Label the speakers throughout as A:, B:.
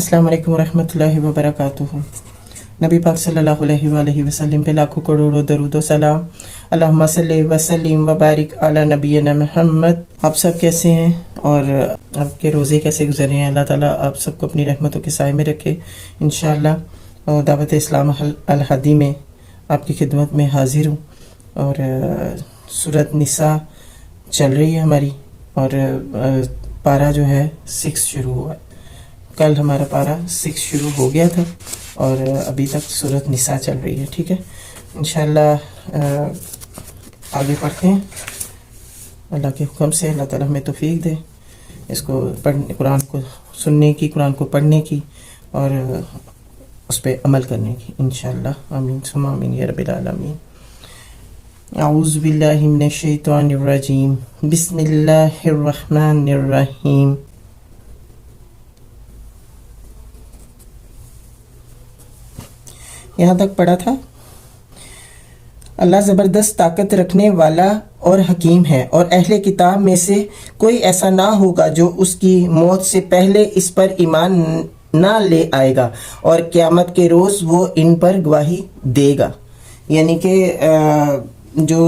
A: अस्सलाम वालेकुम रहमतुल्लाहि व बरकातुहू। नबी पाक सल्लल्लाहु अलैहि वसल्लम पे लाखों करोड़ों दरूद व सलाम। अल्लाहुम्मा सल्ली व सल्लिम व बारिक अला नबीना मुहम्मद। आप सब कैसे हैं और आपके रोज़े कैसे गुजरे हैं? अल्लाह ताला आप सबको अपनी रहमतों के साए में रखे इंशाअल्लाह। और दावत इस्लाम अल हदी में आपकी खिदमत में हाजिर हूँ और सूरत निसा चल रही है हमारी और पारा जो है 6 शुरू हुआ है। कल हमारा पारा 6 शुरू हो गया था और अभी तक सूरत निसा चल रही है। ठीक है, इंशाअल्लाह आगे पढ़ते हैं। अल्लाह के हुक्म से अल्लाह ताला हमें तौफीक दे इसको पढ़ने, कुरान को सुनने की, कुरान को पढ़ने की और उस पर अमल करने की इंशाअल्लाह। आमीन सुम्मा आमीन या रब्बिल आलमीन। औज़ु बिल्लाहि मिनश शैतानिर रजीम। बिस्मिल्लाहिर रहमानिर रहीम। यहाँ तक पढ़ा था। अल्लाह ज़बरदस्त ताकत रखने वाला और हकीम है और अहले किताब में से कोई ऐसा ना होगा जो उसकी मौत से पहले इस पर ईमान ना ले आएगा और क़यामत के रोज़ वो इन पर गवाही देगा। यानी कि जो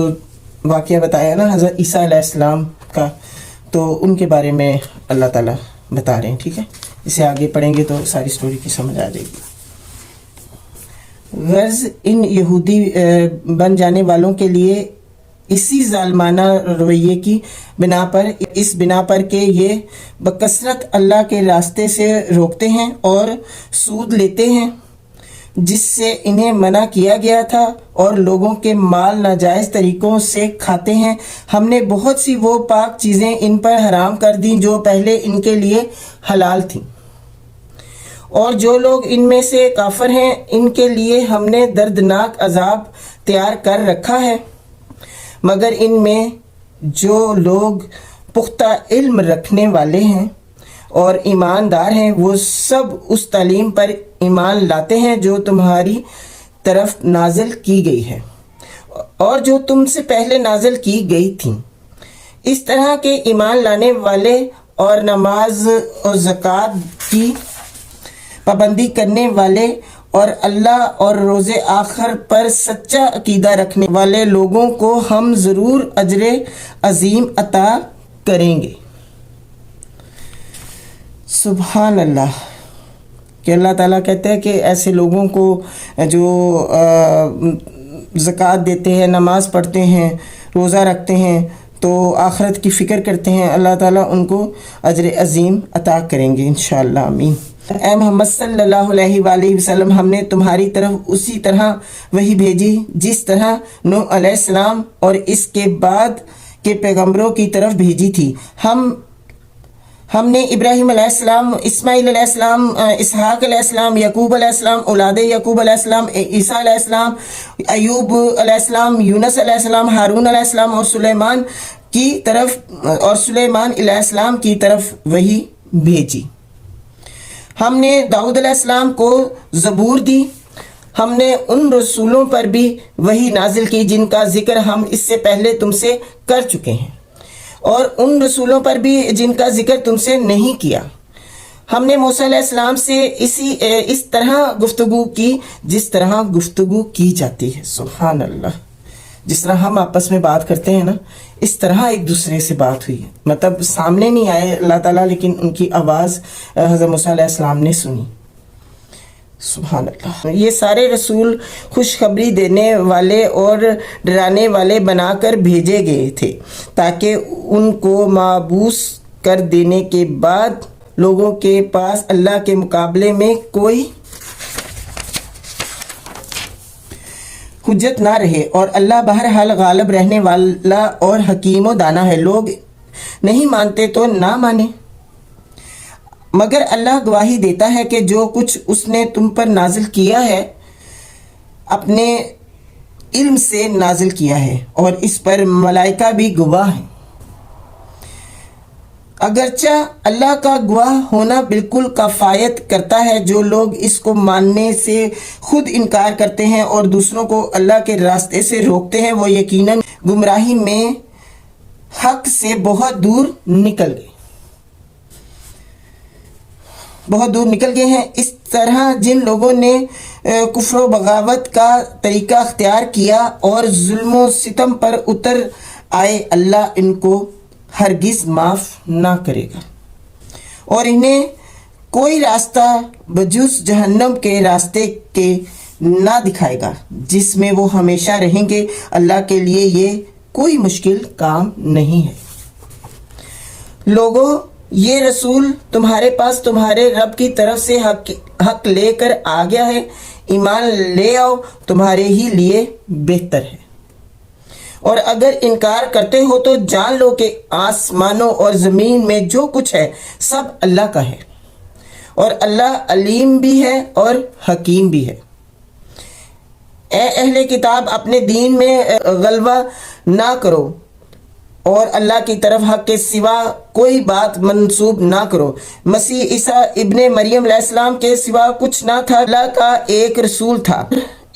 A: वाक़या बताया ना हज़रत ईसा अलैहिस्सलाम का, तो उनके बारे में अल्लाह ताला बता रहे हैं। ठीक है, इसे आगे पढ़ेंगे तो सारी स्टोरी की समझ आ जाएगी। गर्ज इन यहूदी बन जाने वालों के लिए इसी जालमाना रवैये की बिना पर, इस बिना पर कि ये बकसरत अल्लाह के रास्ते से रोकते हैं और सूद लेते हैं जिससे इन्हें मना किया गया था और लोगों के माल नाजायज़ तरीक़ों से खाते हैं। हमने बहुत सी वो पाक चीज़ें इन पर हराम कर दी जो पहले इनके लिए हलाल थीं और जो लोग इनमें से काफिर हैं इनके लिए हमने दर्दनाक अजाब तैयार कर रखा है। मगर इनमें जो लोग पुख्ता इल्म रखने वाले हैं और ईमानदार हैं वो सब उस तालीम पर ईमान लाते हैं जो तुम्हारी तरफ नाजिल की गई है और जो तुमसे पहले नाजिल की गई थी। इस तरह के ईमान लाने वाले और नमाज और ज़कात की पाबंदी करने वाले और अल्लाह और रोज़े आखिर पर सच्चा अकीदा रखने वाले लोगों को हम ज़रूर अजर अजीम अता करेंगे। सुभान अल्लाह। कि अल्लाह ताला कहते हैं कि ऐसे लोगों को जो ज़कात देते हैं, नमाज़ पढ़ते हैं, रोज़ा रखते हैं, तो आखिरत की फ़िक्र करते हैं, अल्लाह ताला उनको अजर अजीम अता करेंगे इंशाअल्लाह। आमीन। ऐ मोहम्मद सल्लल्लाहु अलैहि वसल्लम, हमने तुम्हारी तरफ उसी तरह वही भेजी जिस तरह नूह अलैहिस्सलाम और इसके बाद के पैगंबरों की तरफ भेजी थी। हमने इब्राहिम अलैहिस्सलाम, इस्माइल अलैहिस्सलाम, इसहाक अलैहिस्सलाम, यकूब अलैहिस्सलाम, औलाद यकूब अलैहिस्सलाम, ईसा अलैहिस्सलाम, अयूब अलैहिस्सलाम, यूनुस अलैहिस्सलाम, हारून अलैहिस्सलाम और सुलेमान अलैहिस्सलाम की तरफ वही भेजी। हमने दाऊद अलैहिस्सलाम को ज़बूर दी। हमने उन रसूलों पर भी वही नाजिल की जिनका जिक्र हम इससे पहले तुमसे कर चुके हैं और उन रसूलों पर भी जिनका जिक्र तुमसे नहीं किया। हमने मूसा अलैहिस्सलाम से इस तरह गुफ्तगू की जिस तरह गुफ्तगू की जाती है। सुभान अल्लाह। जिस तरह हम आपस में बात करते हैं ना, इस तरह एक दूसरे से बात हुई। मतलब सामने नहीं आए अल्लाह ताला, लेकिन उनकी आवाज़ हज़रत मूसा अलैहिस्सलाम ने सुनी। सुभान अल्लाह। ये सारे रसूल खुशखबरी देने वाले और डराने वाले बनाकर भेजे गए थे ताकि उनको माबूस कर देने के बाद लोगों के पास अल्लाह के मुकाबले में कोई हुज्जत ना रहे और अल्लाह बहरहाल गालिब रहने वाला और हकीम व दाना है। लोग नहीं मानते तो ना माने, मगर अल्लाह गवाही देता है कि जो कुछ उसने तुम पर नाजिल किया है अपने इल्म से नाजिल किया है और इस पर मलाइका भी गवाह हैं। अगरचा अल्लाह का गवाह होना बिल्कुल कफ़ायत करता है। जो लोग इसको मानने से खुद इनकार करते हैं और दूसरों को अल्लाह के रास्ते से रोकते हैं वो यकीनन गुमराही में हक से बहुत दूर निकल गए। بہت دور نکل گئے ہیں۔ اس طرح جن لوگوں نے کفر و بغاوت کا طریقہ اختیار کیا اور ظلم و ستم پر اتر آئے، اللہ ان کو ہرگز معاف نہ کرے گا اور انہیں کوئی راستہ بجز جہنم کے راستے کے نہ دکھائے گا جس میں وہ ہمیشہ رہیں گے۔ اللہ کے لیے یہ کوئی مشکل کام نہیں ہے۔ لوگوں، یہ رسول تمہارے پاس تمہارے رب کی طرف سے حق لے کر آ گیا ہے، ایمان لے آؤ، تمہارے ہی لیے بہتر ہے۔ اور اگر انکار کرتے ہو تو جان لو کہ آسمانوں اور زمین میں جو کچھ ہے سب اللہ کا ہے، اور اللہ علیم بھی ہے اور حکیم بھی ہے۔ اے اہل کتاب، اپنے دین میں غلبہ نہ کرو اور اللہ کی طرف حق کے سوا کوئی بات منسوب نہ کرو۔ مسیح عیسیٰ ابن مریم علیہ السلام کے سوا کچھ نہ تھا، اللہ کا ایک رسول تھا،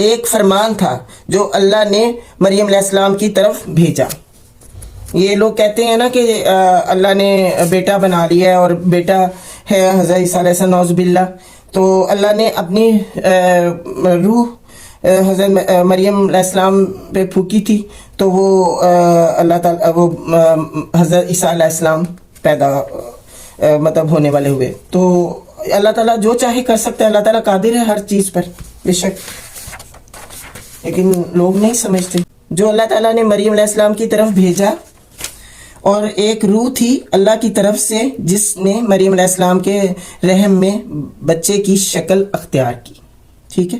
A: ایک فرمان تھا جو اللہ نے مریم علیہ السلام کی طرف بھیجا۔ یہ لوگ کہتے ہیں نا کہ اللہ نے بیٹا بنا لیا ہے اور بیٹا ہے حضرت عیسیٰ علیہ السلام، نعوذ باللہ۔ تو اللہ نے اپنی روح حضرت مریم علیہ السلام پہ پھونکی تھی تو وہ اللہ تعالیٰ وہ حضرت عیسیٰ علیہ السلام پیدا مطلب ہونے والے ہوئے۔ تو اللہ تعالیٰ جو چاہے کر سکتا ہے، اللہ تعالیٰ قادر ہے ہر چیز پر بے شک، لیکن لوگ نہیں سمجھتے۔ جو اللہ تعالیٰ نے مریم علیہ السلام کی طرف بھیجا اور ایک روح تھی اللہ کی طرف سے جس نے مریم علیہ السلام کے رحم میں بچے کی شکل اختیار کی، ٹھیک ہے۔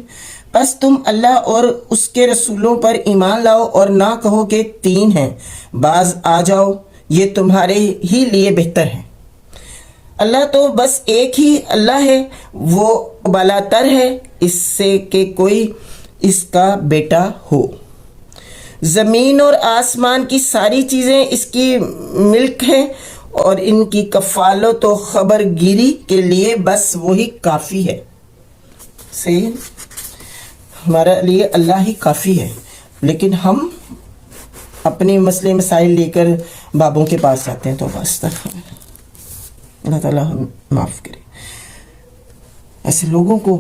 A: بس تم اللہ اور اس کے رسولوں پر ایمان لاؤ اور نہ کہو کہ تین ہیں، بعض آ جاؤ، یہ تمہارے ہی لیے بہتر ہے۔ اللہ تو بس ایک ہی اللہ ہے، وہ بالاتر ہے اس سے کہ کوئی اس کا بیٹا ہو۔ زمین اور آسمان کی ساری چیزیں اس کی ملک ہیں اور ان کی کفالت و خبر گیری کے لیے بس وہی کافی ہے۔ صحیح، ہمارے لیے اللہ ہی کافی ہے، لیکن ہم اپنے مسئلے مسائل لے کر بابوں کے پاس جاتے ہیں تو بس اللہ تعالیٰ ہم معاف کرے۔ ایسے لوگوں کو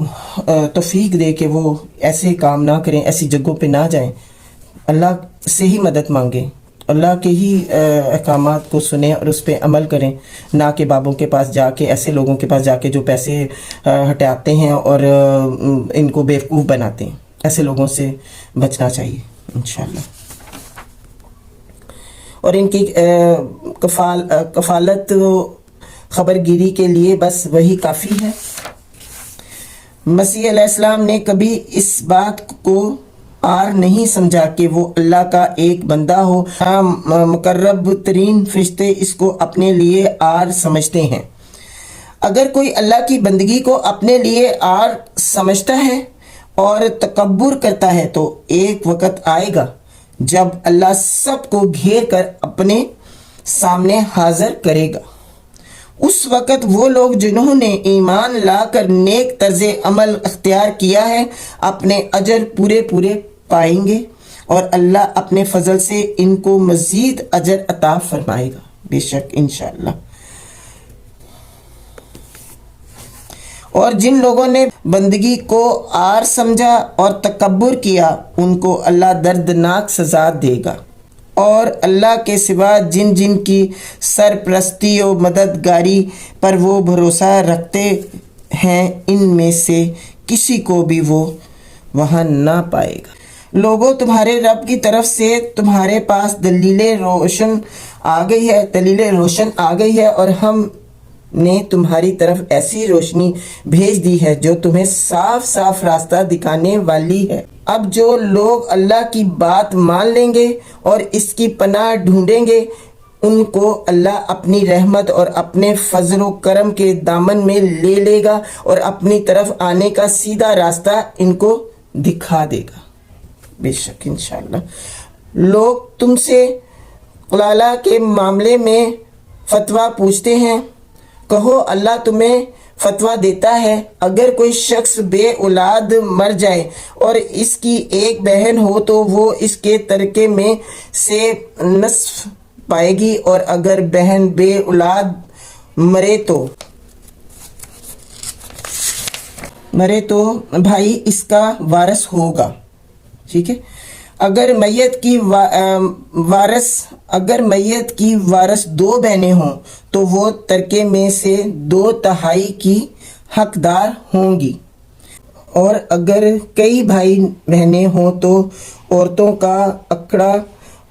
A: توفیق دے کہ وہ ایسے کام نہ کریں، ایسی جگہوں پہ نہ جائیں، اللہ سے ہی مدد مانگیں، اللہ کے ہی احکامات کو سنیں اور اس پہ عمل کریں، نہ کہ بابوں کے پاس جا کے، ایسے لوگوں کے پاس جا کے جو پیسے ہٹاتے ہیں اور ان کو بیوقوف بناتے ہیں۔ ایسے لوگوں سے بچنا چاہیے انشاءاللہ۔ اور ان کی کفالت خبر گیری کے لیے بس وہی کافی ہے۔ مسیح علیہ السلام نے کبھی اس بات کو آر نہیں سمجھا کہ وہ اللہ کا ایک بندہ ہو، مقرب ترین فرشتے اس کو اپنے لیے آر سمجھتے ہیں۔ اگر کوئی اللہ کی بندگی کو اپنے لیے آر سمجھتا ہے اور تکبر کرتا ہے تو ایک وقت آئے گا جب اللہ سب کو گھیر کر اپنے سامنے حاضر کرے گا۔ اس وقت وہ لوگ جنہوں نے ایمان لا کر نیک طرز عمل اختیار کیا ہے اپنے اجر پورے پورے پائیں گے اور اللہ اپنے فضل سے ان کو مزید اجر عطا فرمائے گا بے شک انشاءاللہ۔ اور جن لوگوں نے بندگی کو آر سمجھا اور تکبر کیا ان کو اللہ دردناک سزا دے گا۔ اور اللہ کے سوا جن جن کی سرپرستی و مددگاری پر وہ بھروسہ رکھتے ہیں ان میں سے کسی کو بھی وہ وہاں نہ پائے گا۔ لوگوں، تمہارے رب کی طرف سے تمہارے پاس دلیل روشن آ گئی ہے اور ہم نے تمہاری طرف ایسی روشنی بھیج دی ہے جو تمہیں صاف صاف راستہ دکھانے والی ہے۔ اب جو لوگ اللہ کی بات مان لیں گے اور اس کی پناہ ڈھونڈیں گے ان کو اللہ اپنی رحمت اور اپنے فضل و کرم کے دامن میں لے لے گا اور اپنی طرف آنے کا سیدھا راستہ ان کو دکھا دے گا بے شک انشاءاللہ۔ لوگ تم سے قلالہ کے معاملے میں فتویٰ پوچھتے ہیں، کہو اللہ تمہیں فتویٰ دیتا ہے، اگر کوئی شخص بے اولاد مر جائے اور اس کی ایک بہن ہو تو وہ اس کے ترکے میں سے نصف پائے گی، اور اگر بہن بے اولاد مرے تو मरे तो भाई इसका वारिस होगा, ठीक है। अगर मैयत की वारिस 2 बहनें हों तो वो तरके में से 2/3 की हकदार होंगी, और अगर कई भाई बहनें हों तो औरतों का अकड़ा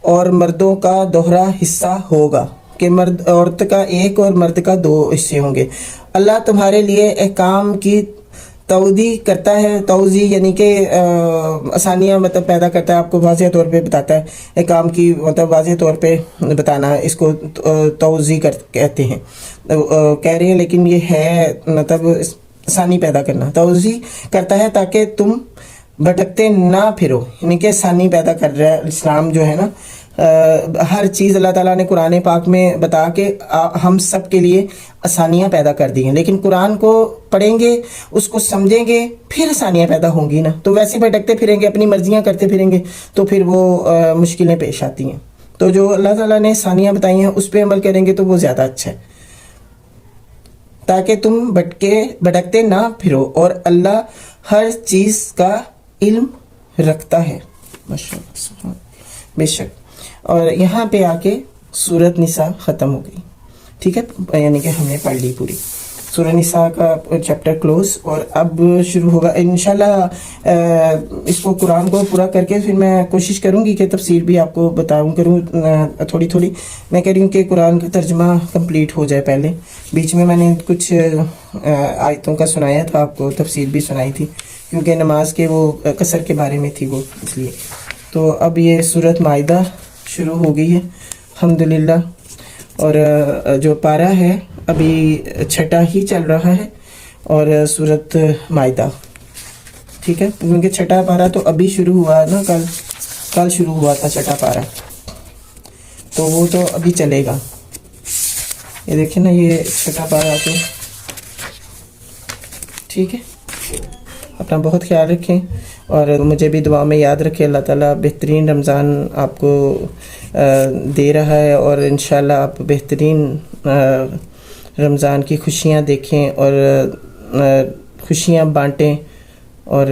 A: और मर्दों का दोहरा हिस्सा होगा, कि मर्द औरत का 1 और मर्द का 2 हिस्से होंगे। अल्लाह तुम्हारे लिए अहकाम की तौदी करता है। तौज़ी यानी कि आसानियाँ मतलब पैदा करता है, आपको वाज़ेह तौर पे बताता है। अहकाम की मतलब वाज़ेह तौर पे बताना, इसको तौज़ी कहते हैं। कह रहे हैं लेकिन ये है मतलब आसानी पैदा करना। तौज़ी करता है ताकि तुम भटकते ना फिरो, यानी कि आसानी पैदा कर रहा है इस्लाम जो है ना। हर चीज़ अल्लाह ताला ने कुरान पाक में बता के हम सब के लिए आसानियाँ पैदा कर दी हैं, लेकिन कुरान को पढ़ेंगे, उसको समझेंगे, फिर आसानियाँ पैदा होंगी ना। तो वैसे भटकते फिरेंगे, अपनी मर्जियाँ करते फिरेंगे, तो फिर वो मुश्किलें पेश आती हैं। तो जो अल्लाह ताला ने आसानियाँ बताई हैं उस पर अमल करेंगे तो वो ज़्यादा अच्छा है, ताकि तुम भटकते ना फिरो, और अल्लाह हर चीज़ का इल्म रखता है। माशाअल्लाह, बेशक। और यहाँ पे आके सूरत निसा ख़त्म हो गई, ठीक है, यानी कि हमने पढ़ ली पूरी सूरत निसा का चैप्टर क्लोज। और अब शुरू होगा इंशाल्लाह। इसको कुरान को पूरा करके फिर मैं कोशिश करूँगी कि तफसीर भी आपको करूँ थोड़ी थोड़ी। मैं कह रही हूँ कि कुरान का तर्जमा कंप्लीट हो जाए पहले। बीच में मैंने कुछ आयतों का सुनाया था आपको, तफसीर भी सुनाई थी, क्योंकि नमाज के वो कसर के बारे में थी वो, इसलिए। तो अब ये सूरत माइदा शुरू हो गई है अल्हम्दुलिल्लाह। और जो पारा है अभी 6ठा ही चल रहा है, और सूरत माइदा, ठीक है, क्योंकि 6ठा पारा तो अभी शुरू हुआ ना, कल शुरू हुआ था 6ठा पारा, तो वो तो अभी चलेगा। ये देखिए ना, ये 6ठा पारा तो ठीक है। अपना बहुत ख्याल रखें और मुझे भी दुआ में याद रखें। अल्लाह ताला बेहतरीन रमज़ान आपको दे रहा है, और इंशाल्लाह आप बेहतरीन रमज़ान की खुशियाँ देखें और खुशियाँ बांटें, और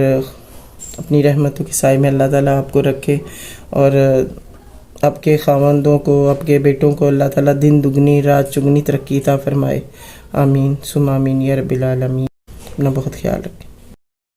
A: अपनी रहमतों के साए में अल्लाह ताला आपको रखे, और आपके खावंदों को, आपके बेटों को अल्लाह ताला दिन दुगनी रात चुगनी तरक्की अता फरमाए। आमीन सुम आमीन या रब्बिल आलमीन। अपना बहुत ख्याल रखें।